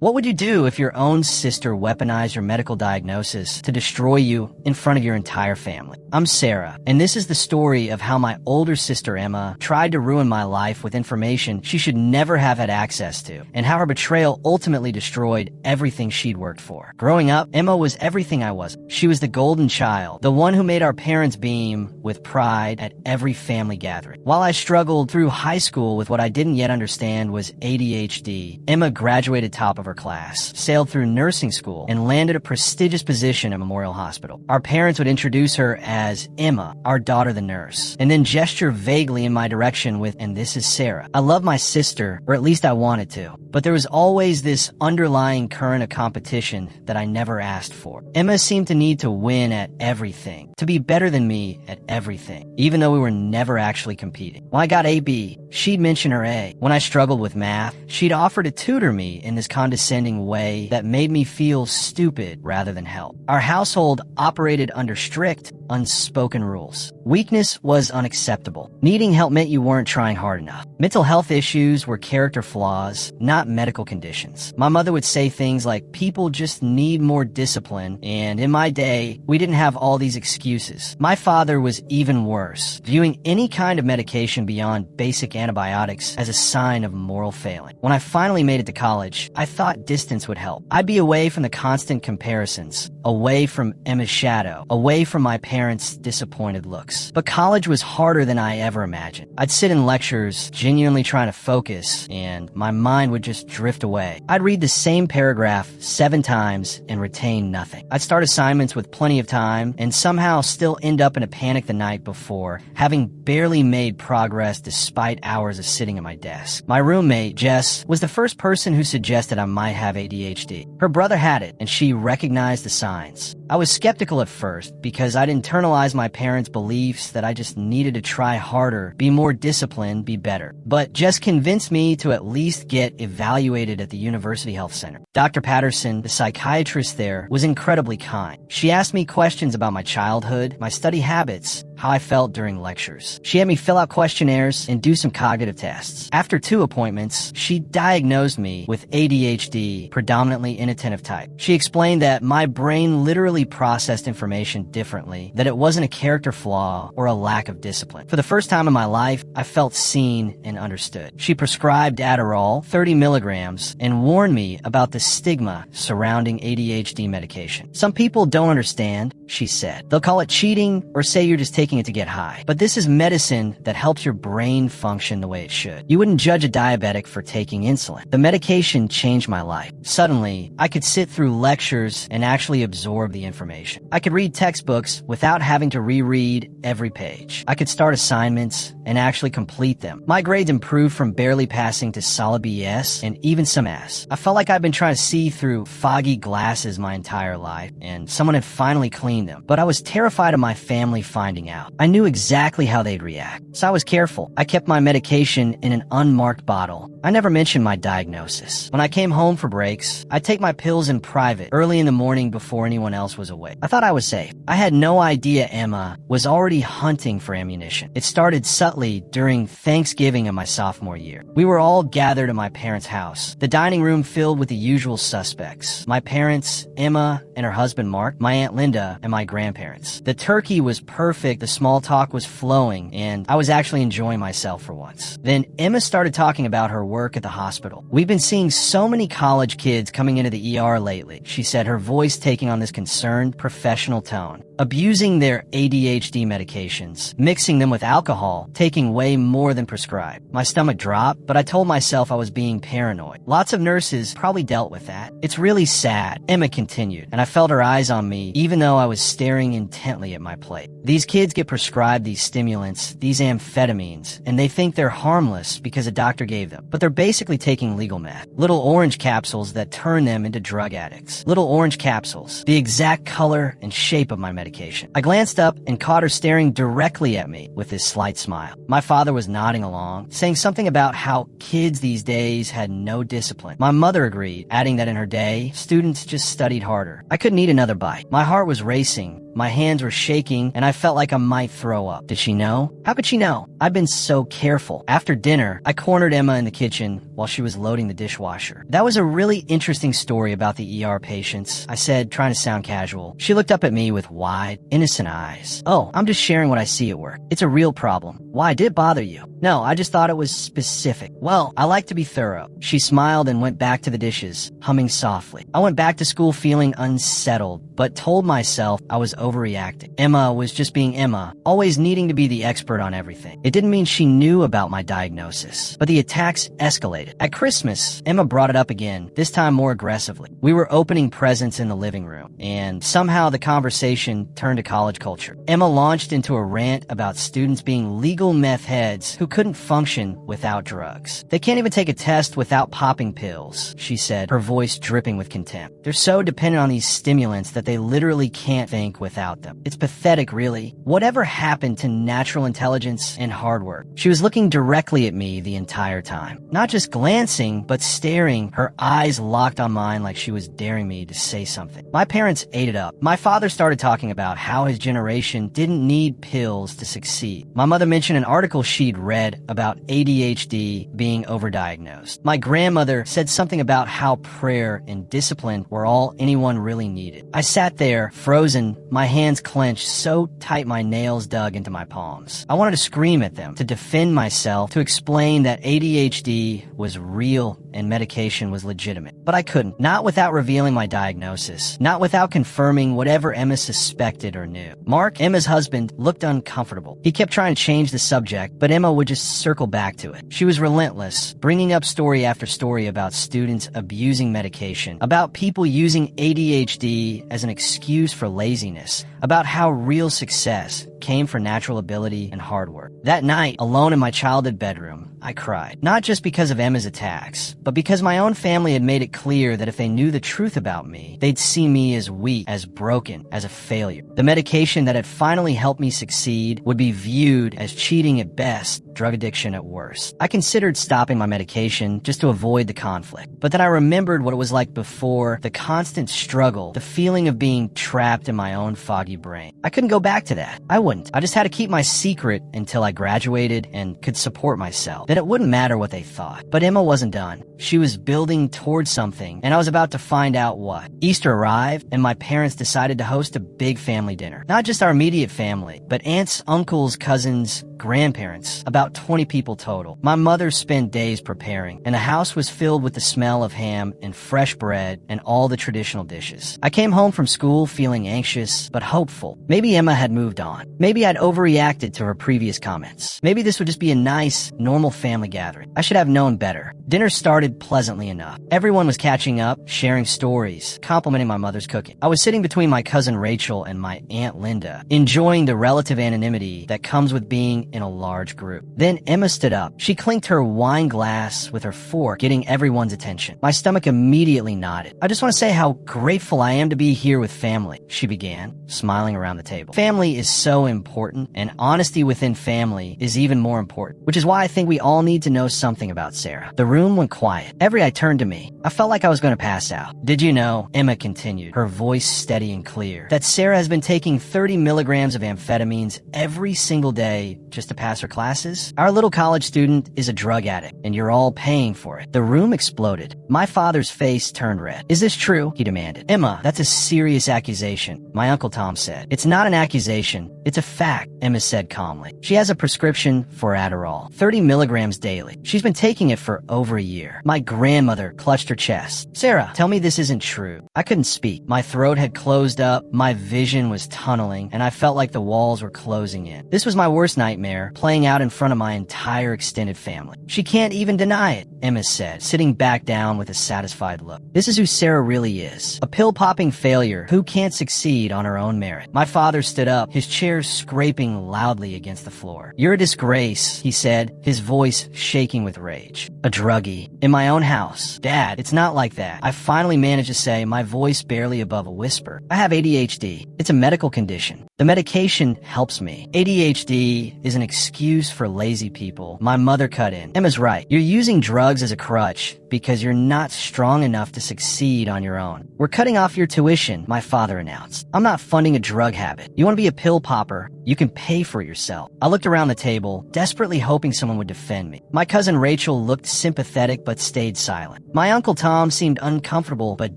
What would you do if your own sister weaponized your medical diagnosis to destroy you in front of your entire family? I'm Sarah, and this is the story of how my older sister Emma tried to ruin my life with information she should never have had access to, and how her betrayal ultimately destroyed everything she'd worked for. Growing up, Emma was everything I wasn't. She was the golden child, the one who made our parents beam with pride at every family gathering. While I struggled through high school with what I didn't yet understand was ADHD, Emma graduated top of her class, sailed through nursing school, and landed a prestigious position at Memorial Hospital. Our parents would introduce her as Emma, our daughter the nurse, and then gesture vaguely in my direction with, "And this is Sarah." I love my sister, or at least I wanted to, but there was always this underlying current of competition that I never asked for. Emma seemed to need to win at everything, to be better than me at everything, even though we were never actually competing. When I got a B, she'd mention her A. When I struggled with math, she'd offer to tutor me in this condescending way that made me feel stupid rather than help. Our household operated under strict, unspoken rules. Weakness was unacceptable. Needing help meant you weren't trying hard enough. Mental health issues were character flaws, not medical conditions. My mother would say things like, "People just need more discipline," and in my day, we didn't have all these excuses. My father was even worse, viewing any kind of medication beyond basic antibiotics as a sign of moral failing. When I finally made it to college, I thought distance would help. I'd be away from the constant comparisons, away from Emma's shadow, away from my parents' disappointed looks. But college was harder than I ever imagined. I'd sit in lectures, genuinely trying to focus, and my mind would just drift away. I'd read the same paragraph 7 times and retain nothing. I'd start assignments with plenty of time and somehow still end up in a panic the night before, having barely made progress despite hours of sitting at my desk. My roommate, Jess, was the first person who suggested I might have ADHD. Her brother had it, and she recognized the signs. I was skeptical at first because I'd internalized my parents' beliefs that I just needed to try harder, be more disciplined, be better. But Jess convinced me to at least get evaluated at the University Health Center. Dr. Patterson, the psychiatrist there, was incredibly kind. She asked me questions about my childhood, my study habits, how I felt during lectures. She had me fill out questionnaires and do some cognitive tests. After 2 appointments, she diagnosed me with ADHD, predominantly inattentive type. She explained that my brain literally processed information differently, that it wasn't a character flaw or a lack of discipline. For the first time in my life, I felt seen and understood. She prescribed Adderall, 30 milligrams, and warned me about the stigma surrounding ADHD medication. Some people don't understand, she said. They'll call it cheating or say you're just taking it to get high. But this is medicine that helps your brain function the way it should. You wouldn't judge a diabetic for taking insulin. The medication changed my life. Suddenly, I could sit through lectures and actually absorb the information. I could read textbooks without having to reread every page. I could start assignments and actually complete them. My grades improved from barely passing to solid BS and even some S. I felt like I'd been trying to see through foggy glasses my entire life, and someone had finally cleaned them. But I was terrified of my family finding out. I knew exactly how they'd react, so I was careful. I kept my medication in an unmarked bottle. I never mentioned my diagnosis. When I came home for breaks, I'd take my pills in private, early in the morning before anyone else was awake. I thought I was safe. I had no idea Emma was already hunting for ammunition. It started subtly during Thanksgiving of my sophomore year. We were all gathered at my parents' house, the dining room filled with the usual suspects. My parents, Emma and her husband Mark, my Aunt Linda, and my grandparents. The turkey was perfect, the small talk was flowing, and I was actually enjoying myself for once. Then Emma started talking about her work at the hospital. "We've been seeing so many college kids coming into the ER lately," she said, her voice taking on this concerned, professional tone. "Abusing their ADHD medications, mixing them with alcohol, taking way more than prescribed." My stomach dropped, but I told myself I was being paranoid. Lots of nurses probably dealt with that. "It's really sad," Emma continued, and I felt her eyes on me even though I was staring intently at my plate. "These kids get prescribed these stimulants, these amphetamines, and they think they're harmless because a doctor gave them. But they're basically taking legal meth. Little orange capsules that turn them into drug addicts. Little orange capsules, the exact color and shape of my medication." I glanced up and caught her staring directly at me with this slight smile. My father was nodding along, saying something about how kids these days had no discipline. My mother agreed, adding that in her day, students just studied harder. I couldn't eat another bite. My heart was racing, My hands were shaking, and I felt like I might throw up. Did she know? How could she know? I'd been so careful. After dinner, I cornered Emma in the kitchen while she was loading the dishwasher. That was a really interesting story about the ER patients, I said, trying to sound casual. She looked up at me with wide, innocent eyes. Oh, I'm just sharing what I see at work. It's a real problem. Why, did it bother you? No, I just thought it was specific. Well, I like to be thorough. She smiled and went back to the dishes, humming softly. I went back to school feeling unsettled, but told myself I was overreacting. Emma was just being Emma, always needing to be the expert on everything. It didn't mean she knew about my diagnosis, but the attacks escalated. At Christmas, Emma brought it up again, this time more aggressively. We were opening presents in the living room, and somehow the conversation turned to college culture. Emma launched into a rant about students being legal meth heads who couldn't function without drugs. They can't even take a test without popping pills, she said, her voice dripping with contempt. They're so dependent on these stimulants that they literally can't think without them. It's pathetic, really. Whatever happened to natural intelligence and hard work? She was looking directly at me the entire time. Not just glancing, but staring, her eyes locked on mine like she was daring me to say something. My parents ate it up. My father started talking about how his generation didn't need pills to succeed. My mother mentioned an article she'd read about ADHD being overdiagnosed. My grandmother said something about how prayer and discipline were all anyone really needed. I sat there, frozen, my hands clenched so tight my nails dug into my palms. I wanted to scream at them, to defend myself, to explain that ADHD was real and medication was legitimate. But I couldn't. Not without revealing my diagnosis. Not without confirming whatever Emma suspected or knew. Mark, Emma's husband, looked uncomfortable. He kept trying to change the subject, but Emma would just circle back to it. She was relentless, bringing up story after story about students abusing medication, about people using ADHD as an excuse for laziness, about how real success came from natural ability and hard work. That night, alone in my childhood bedroom, I cried. Not just because of Emma's attacks, but because my own family had made it clear that if they knew the truth about me, they'd see me as weak, as broken, as a failure. The medication that had finally helped me succeed would be viewed as cheating at best, drug addiction at worst. I considered stopping my medication just to avoid the conflict. But then I remembered what it was like before, the constant struggle, the feeling of being trapped in my own foggy brain. I couldn't go back to that. I wouldn't. I just had to keep my secret until I graduated and could support myself. That it wouldn't matter what they thought. But Emma wasn't done. She was building towards something, and I was about to find out what. Easter arrived, and my parents decided to host a big family dinner. Not just our immediate family, but aunts, uncles, cousins, grandparents, about 20 people total. My mother spent days preparing, and the house was filled with the smell of ham and fresh bread and all the traditional dishes. I came home from school feeling anxious, but hopeful. Maybe Emma had moved on. Maybe I'd overreacted to her previous comments. Maybe this would just be a nice, normal family gathering. I should have known better. Dinner started pleasantly enough. Everyone was catching up, sharing stories, complimenting my mother's cooking. I was sitting between my cousin Rachel and my Aunt Linda, enjoying the relative anonymity that comes with being in a large group. Then Emma stood up. She clinked her wine glass with her fork, getting everyone's attention. My stomach immediately nodded. I just want to say how grateful I am to be here with family, she began, smiling around the table. Family is so important, and honesty within family is even more important, which is why I think we all need to know something about Sarah. The room went quiet. Every eye turned to me. I felt like I was going to pass out. Did you know, Emma continued, her voice steady and clear, that Sarah has been taking 30 milligrams of amphetamines every single day just to pass her classes? Our little college student is a drug addict, and you're all paying for it. The room exploded. My father's face turned red. Is this true? He demanded. Emma, that's a serious accusation, my Uncle Tom said. It's not an accusation. It's a fact, Emma said calmly. She has a prescription for Adderall, 30 milligrams daily. She's been taking it for over a year. My grandmother clutched her chest. Sarah, tell me this isn't true. I couldn't speak. My throat had closed up, my vision was tunneling, and I felt like the walls were closing in. This was my worst nightmare, playing out in front of my entire extended family. She can't even deny it, Emma said, sitting back down with a satisfied look. This is who Sarah really is. A pill-popping failure who can't succeed on her own merit. My father stood up, his chair scraping loudly against the floor. You're a disgrace, he said, his voice shaking with rage. A druggie. In my own house. Dad, it's not like that. I finally managed to say, my voice barely above a whisper. I have ADHD. It's a medical condition. The medication helps me. ADHD is an an excuse for lazy people, my mother cut in. Emma's right. You're using drugs as a crutch because you're not strong enough to succeed on your own. We're cutting off your tuition, my father announced. I'm not funding a drug habit. You want to be a pill popper? You can pay for it yourself. I looked around the table, desperately hoping someone would defend me. My cousin Rachel looked sympathetic but stayed silent. My Uncle Tom seemed uncomfortable but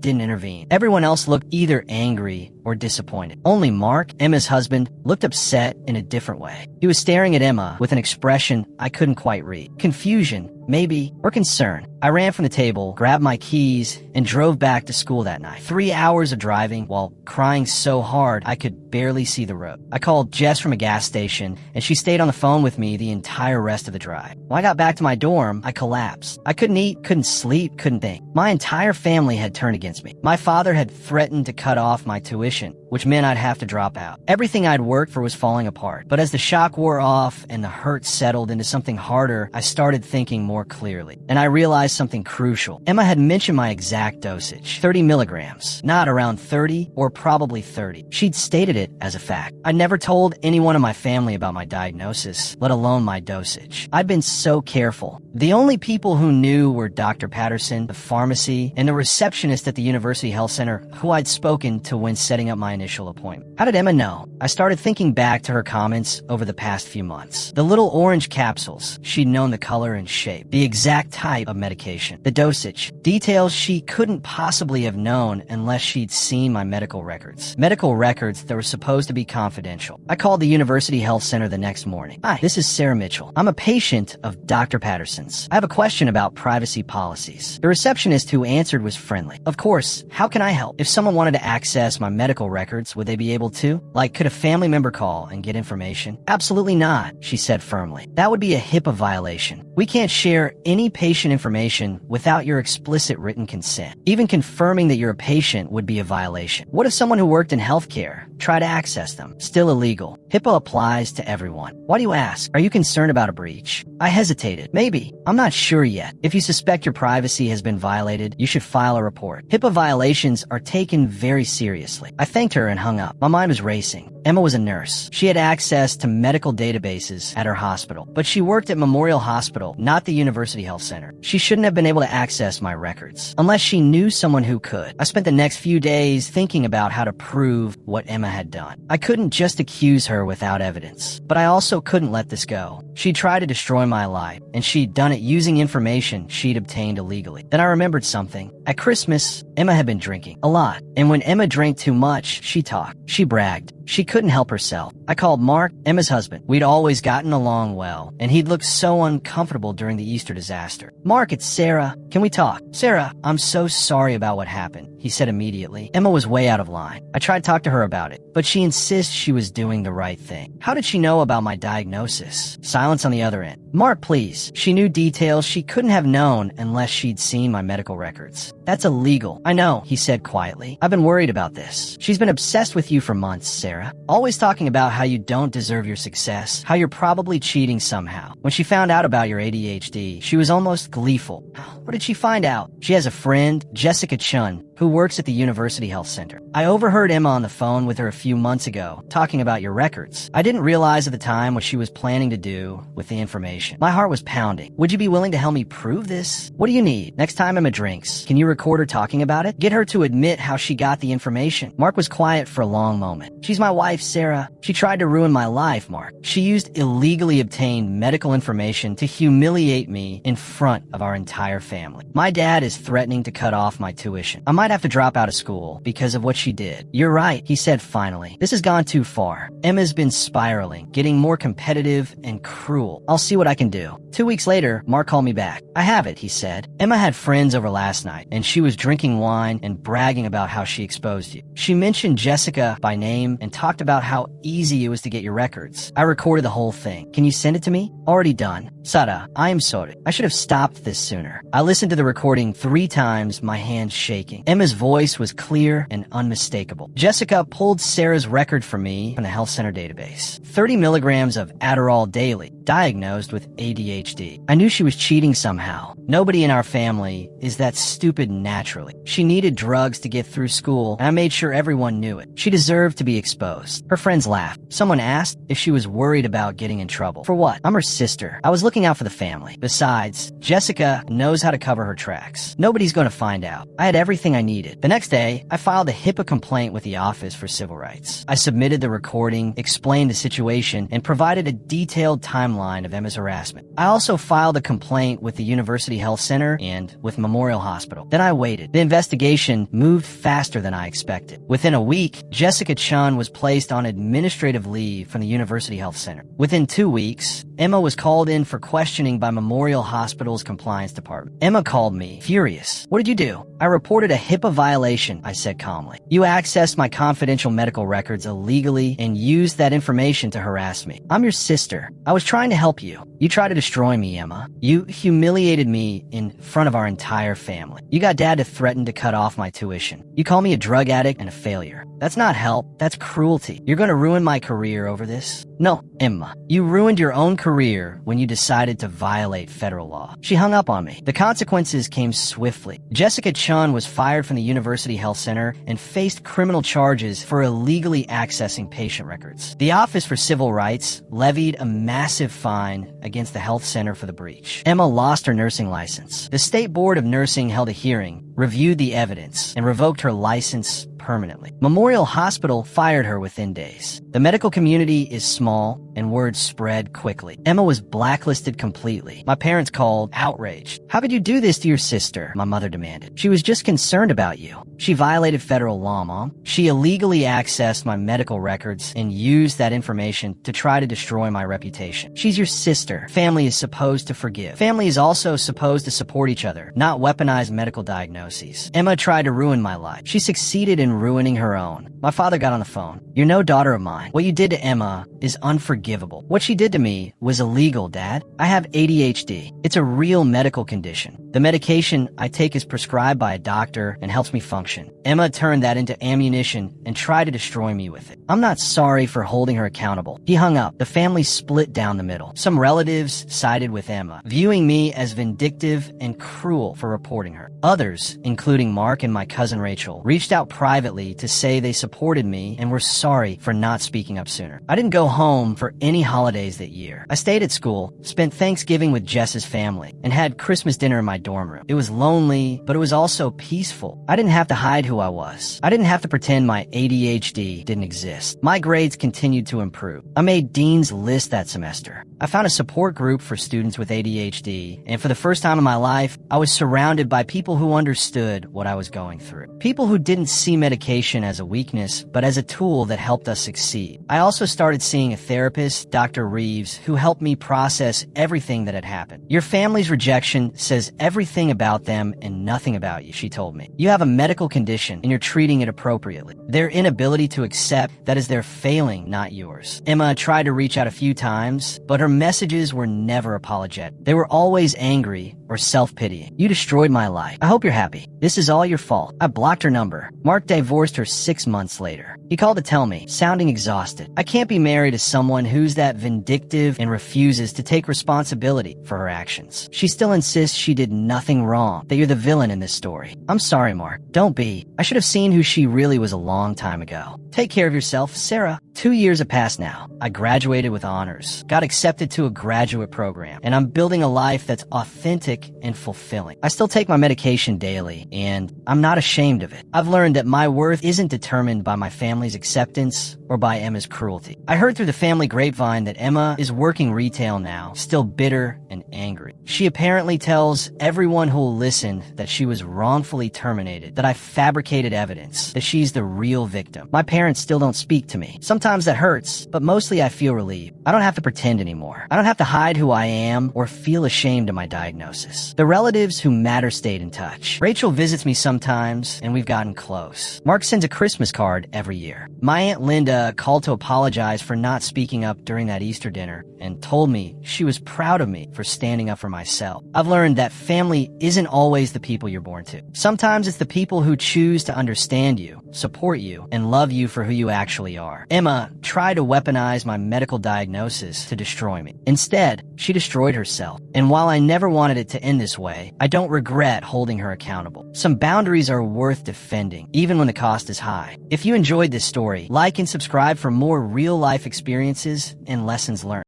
didn't intervene. Everyone else looked either angry or disappointed. Only Mark, Emma's husband, looked upset in a different way. He was staring at Emma with an expression I couldn't quite read. Confusion, maybe, or concern. I ran from the table, grabbed my keys, and drove back to school that night. 3 hours of driving while crying so hard I could barely see the road. I called Jess from a gas station, and she stayed on the phone with me the entire rest of the drive. When I got back to my dorm, I collapsed. I couldn't eat, couldn't sleep, couldn't think. My entire family had turned against me. My father had threatened to cut off my tuition, which meant I'd have to drop out. Everything I'd worked for was falling apart. But as the shock wore off and the hurt settled into something harder, I started thinking more clearly. And I realized something crucial. Emma had mentioned my exact dosage, 30 milligrams, not around 30 or probably 30. She'd stated it as a fact. I never told anyone in my family about my diagnosis, let alone my dosage. I'd been so careful. The only people who knew were Dr. Patterson, the pharmacy, and the receptionist at the University Health Center who I'd spoken to when setting up my initial appointment. How did Emma know? I started thinking back to her comments over the past few months. The little orange capsules, she'd known the color and shape, the exact type of medication, the dosage, details she couldn't possibly have known unless she'd seen my medical records. Medical records that were supposed to be confidential. I called the University Health Center the next morning. Hi, this is Sarah Mitchell. I'm a patient of Dr. Patterson's. I have a question about privacy policies. The receptionist who answered was friendly. Of course, how can I help? If someone wanted to access my medical records, would they be able to? Like, could a family member call and get information? Absolutely not, she said firmly. That would be a HIPAA violation. We can't share any patient information without your explicit written consent. Even confirming that you're a patient would be a violation. What if someone who worked in healthcare tried to access them? Still illegal. HIPAA applies to everyone. Why do you ask? Are you concerned about a breach? I hesitated. Maybe. I'm not sure yet. If you suspect your privacy has been violated, you should file a report. HIPAA violations are taken very seriously. I thanked her and hung up. My mind was racing. Emma was a nurse. She had access to medical databases at her hospital, but she worked at Memorial Hospital, not the University Health Center. She shouldn't have been able to access my records, unless she knew someone who could. I spent the next few days thinking about how to prove what Emma had done. I couldn't just accuse her without evidence, but I also couldn't let this go. She tried to destroy my life, and she'd done it using information she'd obtained illegally. Then I remembered something. At Christmas, Emma had been drinking a lot, and when Emma drank too much, she talked. She bragged. She couldn't help herself. I called Mark, Emma's husband. We'd always gotten along well, and he'd looked so uncomfortable during the Easter disaster. Mark, it's Sarah. Can we talk? Sarah, I'm so sorry about what happened, he said immediately. Emma was way out of line. I tried to talk to her about it, but she insists she was doing the right thing. How did she know about my diagnosis? Silence on the other end. Mark, please. She knew details she couldn't have known unless she'd seen my medical records. That's illegal. I know, he said quietly. I've been worried about this. She's been obsessed with you for months, Sarah. Always talking about how you don't deserve your success, how you're probably cheating somehow. When she found out about your ADHD, she was almost gleeful. What did she find out? She has a friend, Jessica Chun, who works at the University Health Center. I overheard Emma on the phone with her a few months ago, talking about your records. I didn't realize at the time what she was planning to do with the information. My heart was pounding. Would you be willing to help me prove this? What do you need? Next time Emma drinks, can you record her talking about it? Get her to admit how she got the information. Mark was quiet for a long moment. She's my wife, Sarah. She tried to ruin my life, Mark. She used illegally obtained medical information to humiliate me in front of our entire family. My dad is threatening to cut off my tuition. I might have to drop out of school because of what she did. You're right, he said finally. This has gone too far. Emma's been spiraling, getting more competitive and cruel. I'll see what I can do. 2 weeks later, Mark called me back. I have it, he said. Emma had friends over last night, and she was drinking wine and bragging about how she exposed you. She mentioned Jessica by name and talked about how easy it was to get your records. I recorded the whole thing. Can you send it to me? Already done. Sara, I am sorry. I should have stopped this sooner. I listened to the recording 3 times, my hands shaking. Emma's voice was clear and unmistakable. Jessica pulled Sarah's record for me from the health center database. 30 milligrams of Adderall daily, diagnosed with ADHD. I knew she was cheating somehow. Nobody in our family is that stupid naturally. She needed drugs to get through school, and I made sure everyone knew it. She deserved to be exposed. exposed. Her friends laughed. Someone asked if she was worried about getting in trouble. For what? I'm her sister. I was looking out for the family. Besides, Jessica knows how to cover her tracks. Nobody's going to find out. I had everything I needed. The next day, I filed a HIPAA complaint with the Office for Civil Rights. I submitted the recording, explained the situation, and provided a detailed timeline of Emma's harassment. I also filed a complaint with the University Health Center and with Memorial Hospital. Then I waited. The investigation moved faster than I expected. Within a week, Jessica Chun was placed on administrative leave from the University Health Center. Within 2 weeks, Emma was called in for questioning by Memorial Hospital's compliance department. Emma called me, furious. What did you do? I reported a HIPAA violation, I said calmly. You accessed my confidential medical records illegally and used that information to harass me. I'm your sister. I was trying to help you. You tried to destroy me, Emma. You humiliated me in front of our entire family. You got Dad to threaten to cut off my tuition. You call me a drug addict and a failure. That's not help. That's cruelty. You're going to ruin my career over this? No, Emma. You ruined your own career when you decided to violate federal law. She hung up on me. The consequences came swiftly. Jessica Chun was fired from the University Health Center and faced criminal charges for illegally accessing patient records. The Office for Civil Rights levied a massive fine against the health center for the breach. Emma lost her nursing license. The State Board of Nursing held a hearing, reviewed the evidence, and revoked her license permanently. Memorial Hospital fired her within days. The medical community is small, and word spread quickly. Emma was blacklisted completely. My parents called, outraged. How could you do this to your sister? My mother demanded. She was just concerned about you. She violated federal law, Mom. She illegally accessed my medical records and used that information to try to destroy my reputation. She's your sister. Family is supposed to forgive. Family is also supposed to support each other, not weaponize medical diagnoses. Emma tried to ruin my life. She succeeded in ruining her own. My father got on the phone. You're no daughter of mine. What you did to Emma is unforgivable. What she did to me was illegal, Dad. I have ADHD. It's a real medical condition. The medication I take is prescribed by a doctor and helps me function. Emma turned that into ammunition and tried to destroy me with it. I'm not sorry for holding her accountable. He hung up. The family split down the middle. Some relatives sided with Emma, viewing me as vindictive and cruel for reporting her. Others, including Mark and my cousin Rachel, reached out privately to say they supported me and were sorry for not speaking up sooner. I didn't go home for any holidays that year. I stayed at school, spent Thanksgiving with Jess's family, and had Christmas dinner in my dorm room. It was lonely, but it was also peaceful. I didn't have to hide who I was. I didn't have to pretend my ADHD didn't exist. My grades continued to improve. I made Dean's List that semester. I found a support group for students with ADHD, and for the first time in my life, I was surrounded by people who understood what I was going through. People who didn't see medication as a weakness, but as a tool that helped us succeed. I also started seeing a therapist, Dr. Reeves, who helped me process everything that had happened. Your family's rejection says everything about them and nothing about you, she told me. You have a medical condition and you're treating it appropriately. Their inability to accept that is their failing, not yours. Emma tried to reach out a few times, but her messages were never apologetic. They were always angry or self-pitying. You destroyed my life. I hope you're happy. This is all your fault. I blocked her number. Mark divorced her 6 months later. He called to tell me, sounding exhausted. I can't be married to someone who's that vindictive and refuses to take responsibility for her actions. She still insists she did nothing wrong, that you're the villain in this story. I'm sorry, Mark. Don't be. I should have seen who she really was a long time ago. Take care of yourself, Sarah. 2 years have passed now. I graduated with honors, got accepted to a graduate program, and I'm building a life that's authentic and fulfilling. I still take my medication daily, and I'm not ashamed of it. I've learned that my worth isn't determined by my family's acceptance or by Emma's cruelty. I heard through the family grapevine that Emma is working retail now, still bitter and angry. She apparently tells everyone who will listen that she was wrongfully terminated, that I fabricated evidence, that she's the real victim. My parents still don't speak to me. Sometimes that hurts, but mostly I feel relieved. I don't have to pretend anymore. I don't have to hide who I am or feel ashamed of my diagnosis. The relatives who matter stayed in touch. Rachel visits me sometimes, and we've gotten close. Mark sends a Christmas card every year. My Aunt Linda called to apologize for not speaking up during that Easter dinner and told me she was proud of me for standing up for myself. I've learned that family isn't always the people you're born to. Sometimes it's the people who choose to understand you, support you, and love you for who you actually are. Emma Emma tried to weaponize my medical diagnosis to destroy me. Instead, she destroyed herself. And while I never wanted it to end this way, I don't regret holding her accountable. Some boundaries are worth defending, even when the cost is high. If you enjoyed this story, like and subscribe for more real-life experiences and lessons learned.